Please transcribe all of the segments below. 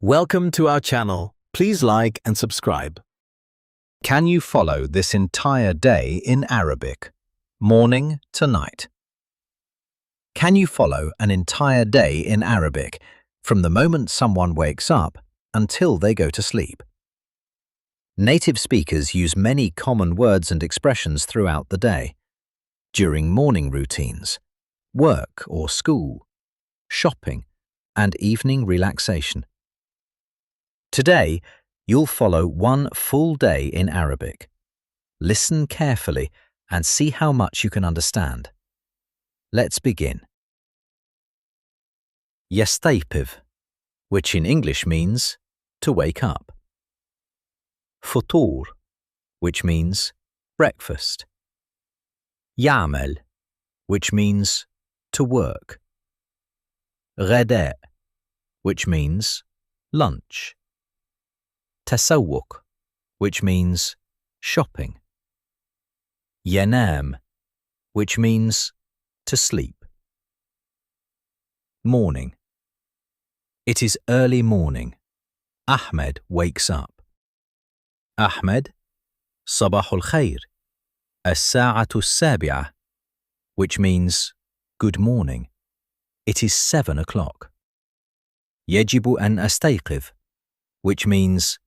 Welcome to our channel. Please like and subscribe. Can you follow this entire day in Arabic, morning to night? Can you follow an entire day in Arabic from the moment someone wakes up until they go to sleep? Native speakers use many common words and expressions throughout the day, during morning routines, work or school, shopping, and evening relaxation. Today, you'll follow one full day in Arabic. Listen carefully and see how much you can understand. Let's begin. يستيقظ, which in English means to wake up. فطور, which means breakfast. يعمل, which means to work. غداء, which means lunch. تسوق, which means shopping. ينام, which means to sleep. Morning. It is early morning. Ahmed wakes up. Ahmed, صباح الخير, الساعة السابعة, which means good morning. It is 7 o'clock. يجب أن أستيقظ, which means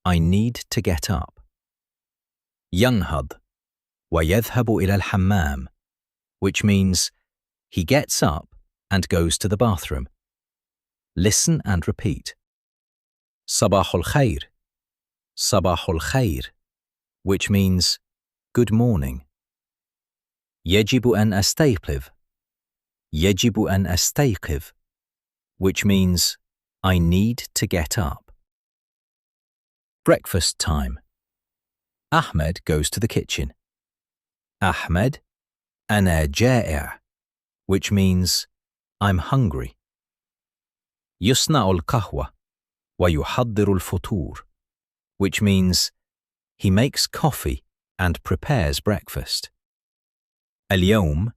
I need to get up. ينهض ويذهب إلى الحمام, which means he gets up and goes to the bathroom. Listen and repeat. صباح الخير, صباح الخير, which means good morning. يجب أن أستيقظ, يجب أن أستيقظ, which means I need to get up. Breakfast time. Ahmed goes to the kitchen. Ahmed, أنا جائع, which means I'm hungry. يصنع القهوة ويحضر الفطور, which means he makes coffee and prepares breakfast. اليوم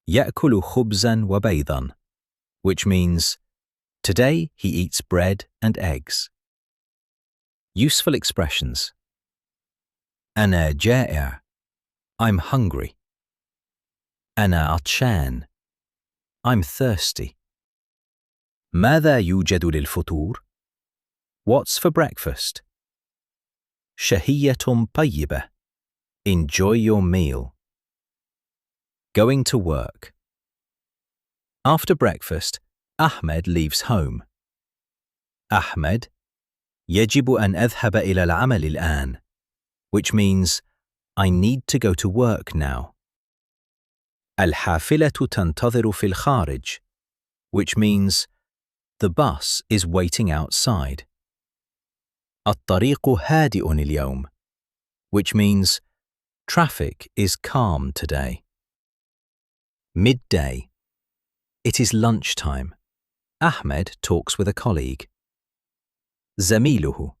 يأكل خبزا وبيضا, which means today he eats bread and eggs. Useful expressions. أنا جائع, I'm hungry. أنا عطشان, I'm thirsty. ماذا يوجد للفطور? What's for breakfast? شهية طيبة, enjoy your meal. Going to work. After breakfast, Ahmed leaves home. Ahmed, يجب أن أذهب إلى العمل الآن, which means I need to go to work now. الحافلة تنتظر في الخارج, which means the bus is waiting outside. الطريق هادئ اليوم, which means traffic is calm today. Midday. It is lunchtime. Ahmed talks with a colleague. زميله,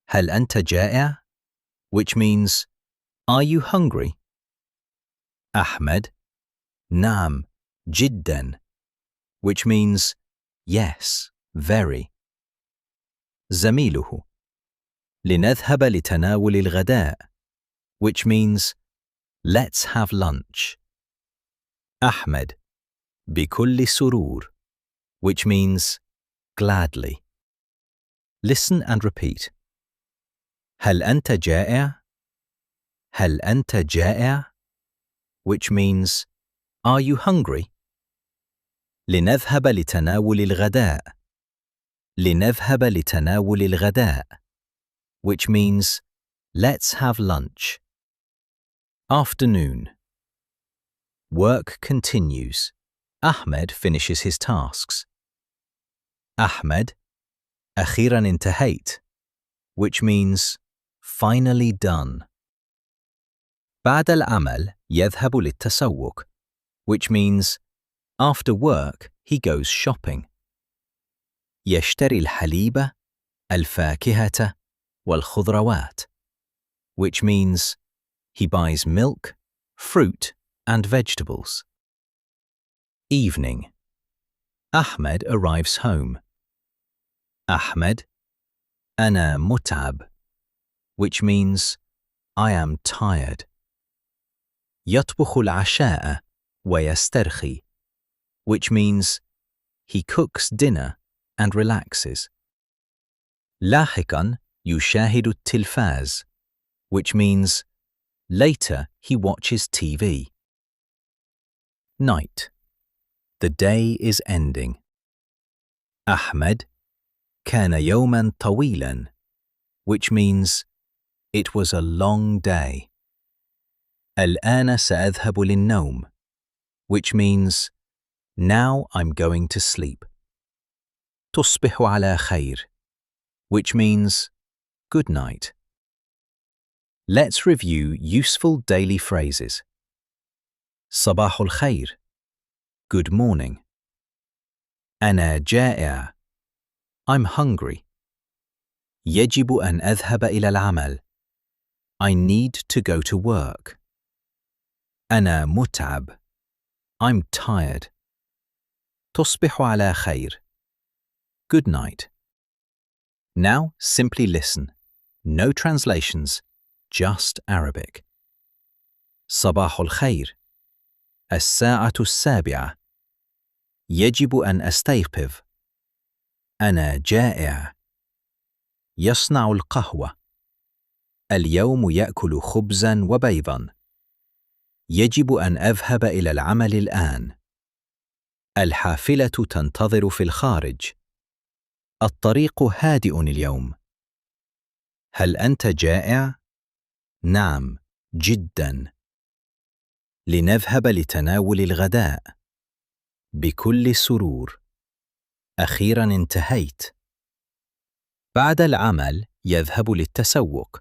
هل أنت جائع? Which means, are you hungry? Ahmed, نعم, جدا, which means, yes, very. زميله, لنذهب لتناول الغداء, which means, let's have lunch. Ahmed, بكل سرور, which means, gladly. Listen and repeat. هل أنت جائع? هل أنت جائع? Which means, are you hungry? لنذهب لتناول الغداء. لنذهب لتناول الغداء, which means, let's have lunch. Afternoon. Work continues. Ahmed finishes his tasks. Ahmed, أخيراً انتهيت, which means finally done. بعد العمل يذهب للتسوق, which means after work he goes shopping. يشتري الحليب, الفاكهة, والخضروات, which means he buys milk, fruit, and vegetables. Evening. Ahmed arrives home. Ahmed, أنا متعب, which means I am tired. يطبخ العشاء ويسترخي, which means he cooks dinner and relaxes. لاحقاً يشاهد التلفاز, which means later he watches TV. Night. The day is ending. أحمد كان يوماً طويلاً, which means it was a long day. الآن سأذهب للنوم, which means now I'm going to sleep. تصبح على خير, which means good night. Let's review useful daily phrases. صباح الخير, good morning. أنا جائع, I'm hungry. يجب أن أذهب إلى العمل, I need to go to work. أنا متعب, I'm tired. تصبح على خير, good night. Now simply listen. No translations, just Arabic. صباح الخير. الساعة 7. يجب أن أستيقظ. أنا جائع. يصنع القهوة. اليوم يأكل خبزاً وبيضاً. يجب أن أذهب إلى العمل الآن. الحافلة تنتظر في الخارج. الطريق هادئ اليوم. هل أنت جائع؟ نعم، جداً. لنذهب لتناول الغداء. بكل سرور. أخيراً انتهيت. بعد العمل يذهب للتسوق.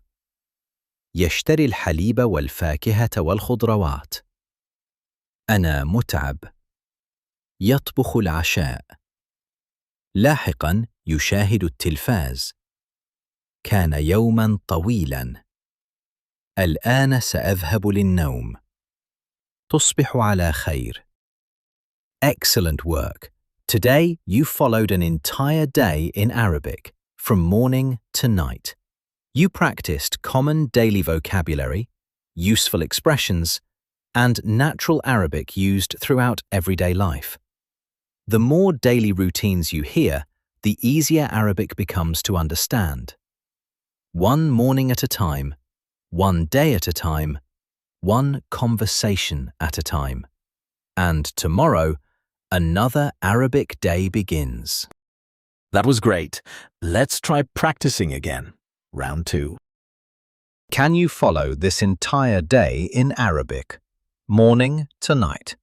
يشتري الحليب والفاكهة والخضروات. أنا متعب. يطبخ العشاء. لاحقاً يشاهد التلفاز. كان يوماً طويلاً. الآن سأذهب للنوم. تصبح على خير. Excellent work. Today you followed an entire day in Arabic, from morning to night. You practiced common daily vocabulary, useful expressions, and natural Arabic used throughout everyday life. The more daily routines you hear, the easier Arabic becomes to understand. One morning at a time, one day at a time, one conversation at a time. And tomorrow, another Arabic day begins. That was great. Let's try practicing again. Round 2. Can you follow this entire day in Arabic, morning to night?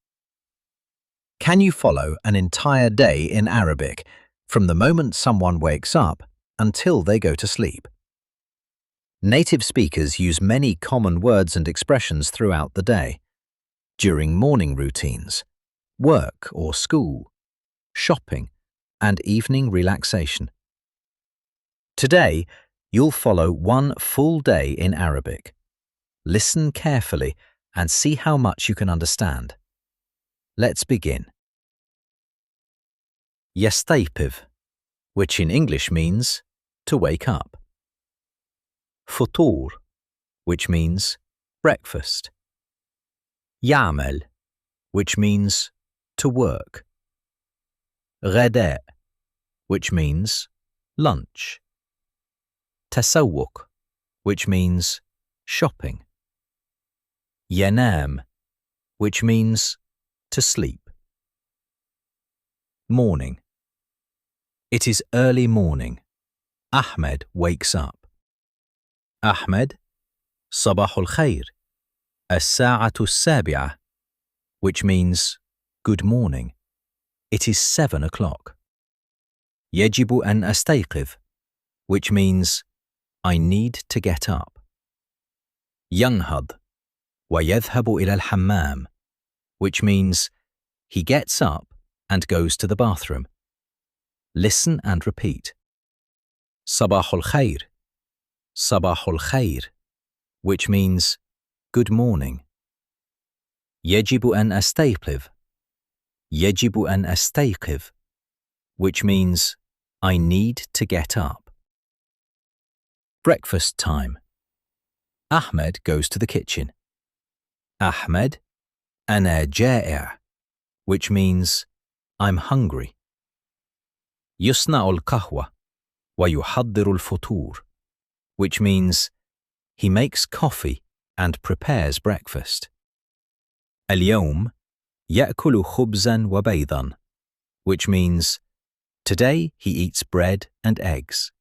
Can you follow an entire day in Arabic, from the moment someone wakes up until they go to sleep? Native speakers use many common words and expressions throughout the day, during morning routines, work or school, shopping, and evening relaxation. Today, you'll follow one full day in Arabic. Listen carefully and see how much you can understand. Let's begin. يستيقظ, which in English means to wake up. فطور, which means breakfast. يعمل, which means to work. غداء, which means lunch. تسوق, which means shopping. ينام, which means to sleep. Morning. It is early morning. Ahmed wakes up. أحمد صباح الخير. الساعة 7, which means good morning. It is 7 o'clock. يجب أن أستيقظ, which means I need to get up. ينهض ويذهب إلى الحمام, which means he gets up and goes to the bathroom. Listen and repeat. صباح الخير. صباح الخير, which means good morning. يجب أن أستيقظ. يجب أن أستيقظ, which means I need to get up. Breakfast time. Ahmed goes to the kitchen. Ahmed, أنا جائع, which means I'm hungry. يصنع القهوة ويحضر الفطور, which means he makes coffee and prepares breakfast. اليوم يأكل خبزاً وبيضاً, which means today he eats bread and eggs.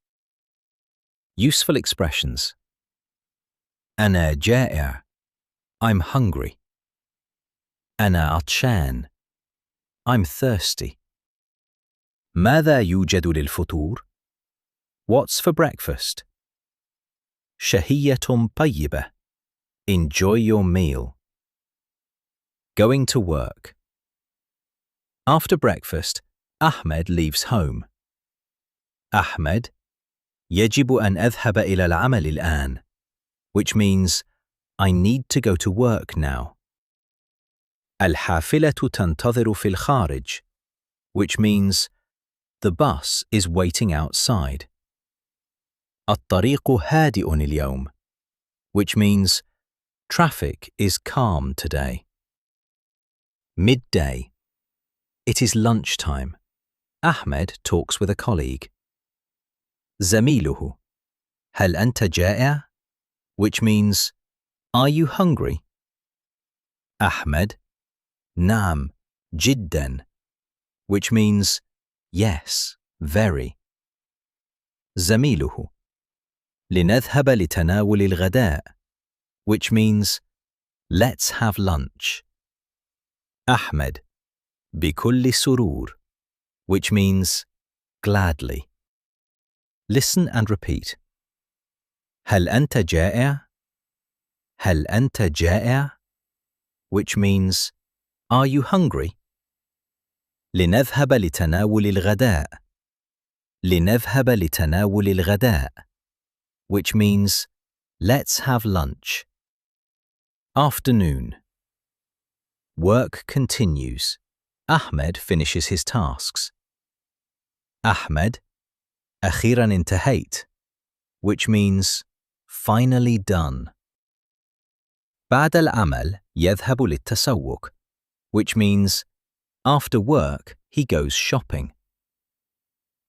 Useful expressions. أنا جائع, I'm hungry. أنا عطشان, I'm thirsty. ماذا يوجد للفطور? What's for breakfast? شهية طيبة, enjoy your meal. Going to work. After breakfast, Ahmed leaves home. أحمد, يجب أن أذهب إلى العمل الآن, which means I need to go to work now. الحافلة تنتظر في الخارج, which means the bus is waiting outside. الطريق هادئ اليوم, which means traffic is calm today. Midday. It is lunchtime. Ahmed talks with a colleague. زميله, هل أنت جائع? Which means, are you hungry? Ahmed, نعم, جدا, which means, yes, very. زميله, لنذهب لتناول الغداء, which means, let's have lunch. Ahmed, بكل سرور, which means, gladly. Listen and repeat. هل أنت جائع? هل أنت جائع? Which means, are you hungry? لنذهب لتناول الغداء. لنذهب لتناول الغداء, which means, let's have lunch. Afternoon. Work continues. Ahmed finishes his tasks. Ahmed, أخيراً انتهيت, which means, finally done. بعد العمل يذهب للتسوق, which means, after work he goes shopping.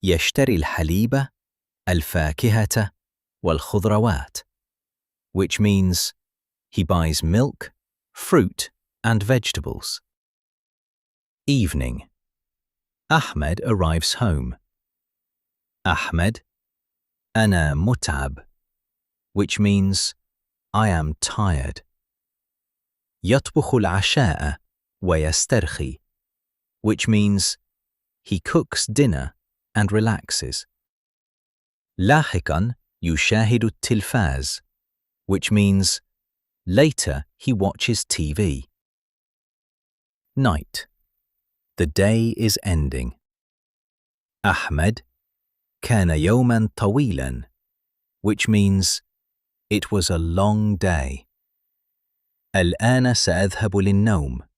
يشتري الحليب, الفاكهة, والخضروات, which means, he buys milk, fruit, and vegetables. Evening. Ahmed arrives home. Ahmed, أنا متعب, which means, I am tired. يطبخ العشاء ويسترخي, which means, he cooks dinner and relaxes. لاحقاً يشاهد التلفاز, which means, later he watches TV. Night. The day is ending. Ahmed, كان يوماً طويلاً, which means, it was a long day. الآن سأذهب للنوم,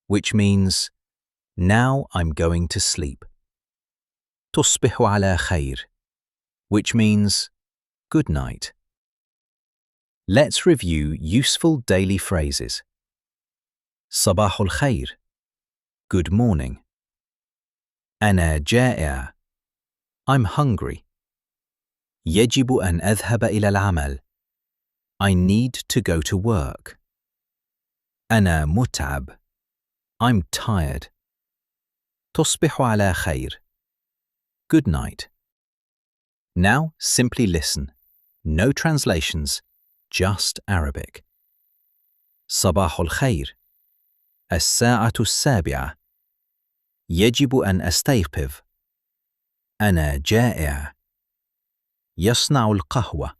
which means, now I'm going to sleep. تصبح على خير, which means, good night. Let's review useful daily phrases. صباح الخير, good morning. أنا جائع, I'm hungry. يجب أن أذهب إلى العمل, I need to go to work. أنا متعب, I'm tired. تصبح على خير, good night. Now simply listen. No translations, just Arabic. صباح الخير. الساعة 7. يجب أن أستيقظ. أنا جائع. يصنع القهوة.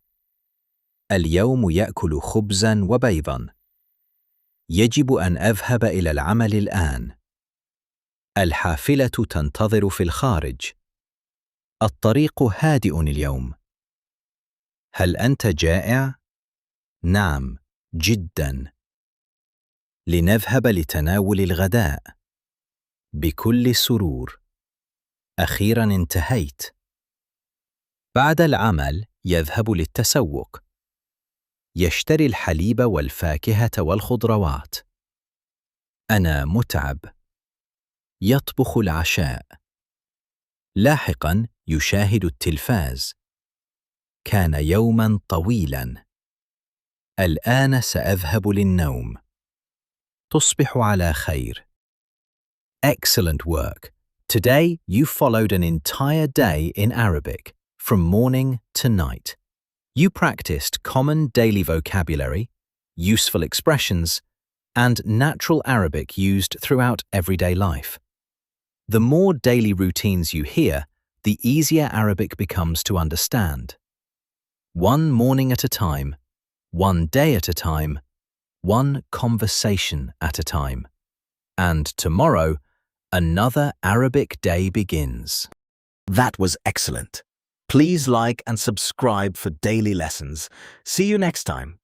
اليوم يأكل خبزاً وبيضاً. يجب أن أذهب إلى العمل الآن. الحافلة تنتظر في الخارج. الطريق هادئ اليوم. هل أنت جائع؟ نعم، جداً. لنذهب لتناول الغداء. بكل سرور. أخيراً انتهيت. بعد العمل يذهب للتسوق. يشتري الحليب والفاكهة والخضروات. أنا متعب. يطبخ العشاء. لاحقاً يشاهد التلفاز. كان يوماً طويلاً. الآن سأذهب للنوم. تصبح على خير. Excellent work. Today you followed an entire day in Arabic, from morning to night. You practiced common daily vocabulary, useful expressions, and natural Arabic used throughout everyday life. The more daily routines you hear, the easier Arabic becomes to understand. One morning at a time, one day at a time, one conversation at a time. And tomorrow, another Arabic day begins. That was excellent. Please like and subscribe for daily lessons. See you next time.